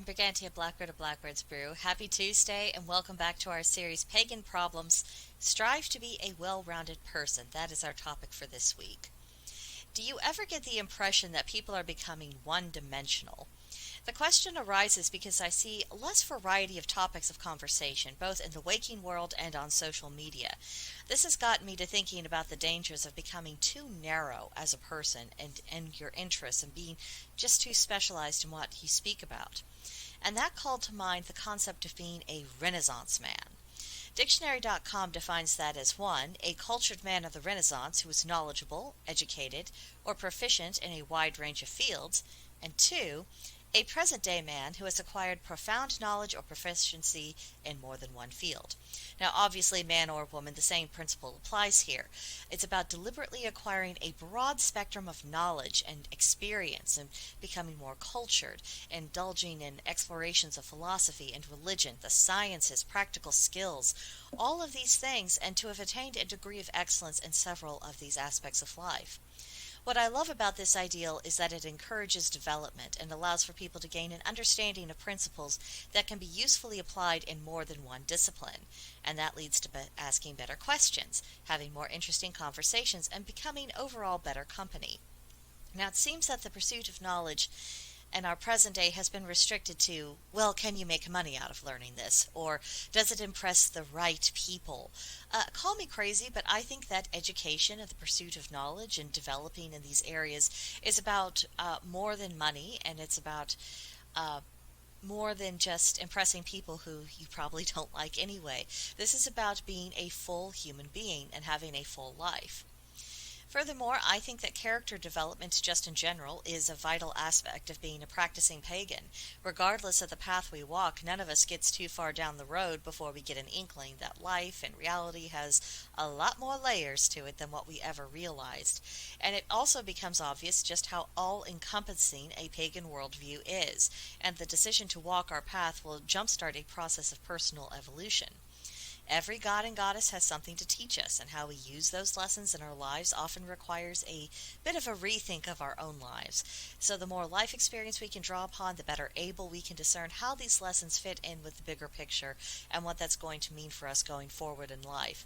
Brigantia Blackbird of Blackbird's Brew. Happy Tuesday and welcome back to our series Pagan Problems. Strive to be a well-rounded person. That is our topic for this week. Do you ever get the impression that people are becoming one-dimensional? The question arises because I see less variety of topics of conversation, both in the waking world and on social media. This has gotten me to thinking about the dangers of becoming too narrow as a person and your interests and being just too specialized in what you speak about. And that called to mind the concept of being a Renaissance man. Dictionary.com defines that as 1. A cultured man of the Renaissance who was knowledgeable, educated, or proficient in a wide range of fields, and 2. A present-day man who has acquired profound knowledge or proficiency in more than one field. Now, obviously, man or woman, the same principle applies here. It's about deliberately acquiring a broad spectrum of knowledge and experience and becoming more cultured, indulging in explorations of philosophy and religion, the sciences, practical skills, all of these things, and to have attained a degree of excellence in several of these aspects of life. What I love about this ideal is that it encourages development and allows for people to gain an understanding of principles that can be usefully applied in more than one discipline. And that leads to asking better questions, having more interesting conversations, and becoming overall better company. Now, it seems that the pursuit of knowledge in our present day has been restricted to, well, can you make money out of learning this? Or does it impress the right people? Call me crazy, but I think that education and the pursuit of knowledge and developing in these areas is about more than money, and it's about more than just impressing people who you probably don't like anyway. This is about being a full human being and having a full life. Furthermore, I think that character development just in general is a vital aspect of being a practicing pagan. Regardless of the path we walk, none of us gets too far down the road before we get an inkling that life and reality has a lot more layers to it than what we ever realized. And it also becomes obvious just how all-encompassing a pagan worldview is, and the decision to walk our path will jumpstart a process of personal evolution. Every god and goddess has something to teach us, and how we use those lessons in our lives often requires a bit of a rethink of our own lives. So the more life experience we can draw upon, the better able we can discern how these lessons fit in with the bigger picture and what that's going to mean for us going forward in life.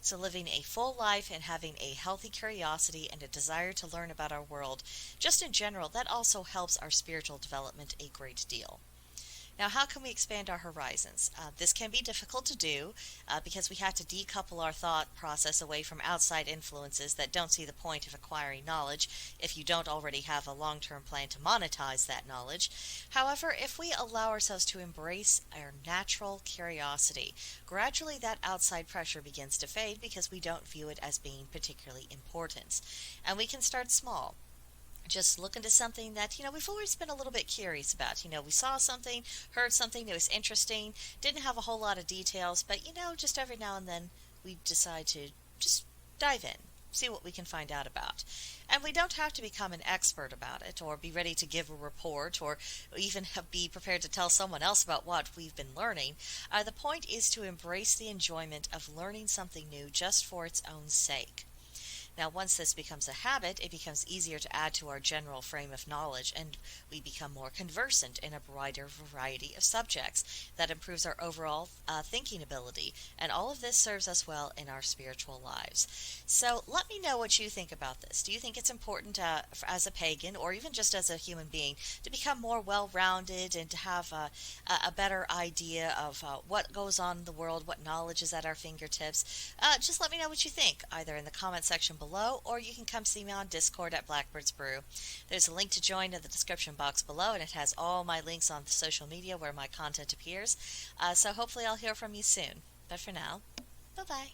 So living a full life and having a healthy curiosity and a desire to learn about our world, just in general, that also helps our spiritual development a great deal. Now, how can we expand our horizons? This can be difficult to do because we have to decouple our thought process away from outside influences that don't see the point of acquiring knowledge if you don't already have a long-term plan to monetize that knowledge. However, if we allow ourselves to embrace our natural curiosity, gradually that outside pressure begins to fade because we don't view it as being particularly important. And we can start small. Just look into something that, we've always been a little bit curious about. We saw something, heard something that was interesting, didn't have a whole lot of details, but, just every now and then we decide to just dive in, see what we can find out about. And we don't have to become an expert about it or be ready to give a report or even be prepared to tell someone else about what we've been learning. The point is to embrace the enjoyment of learning something new just for its own sake. Now, once this becomes a habit, it becomes easier to add to our general frame of knowledge, and we become more conversant in a wider variety of subjects. That improves our overall thinking ability, and all of this serves us well in our spiritual lives. So let me know what you think about this. Do you think it's important as a pagan, or even just as a human being, to become more well-rounded and to have a better idea of what goes on in the world, what knowledge is at our fingertips? Just let me know what you think, either in the comment section below, or you can come see me on Discord at Blackbird's Brew. There's a link to join in the description box below, and it has all my links on the social media where my content appears. So hopefully I'll hear from you soon. But for now, bye-bye.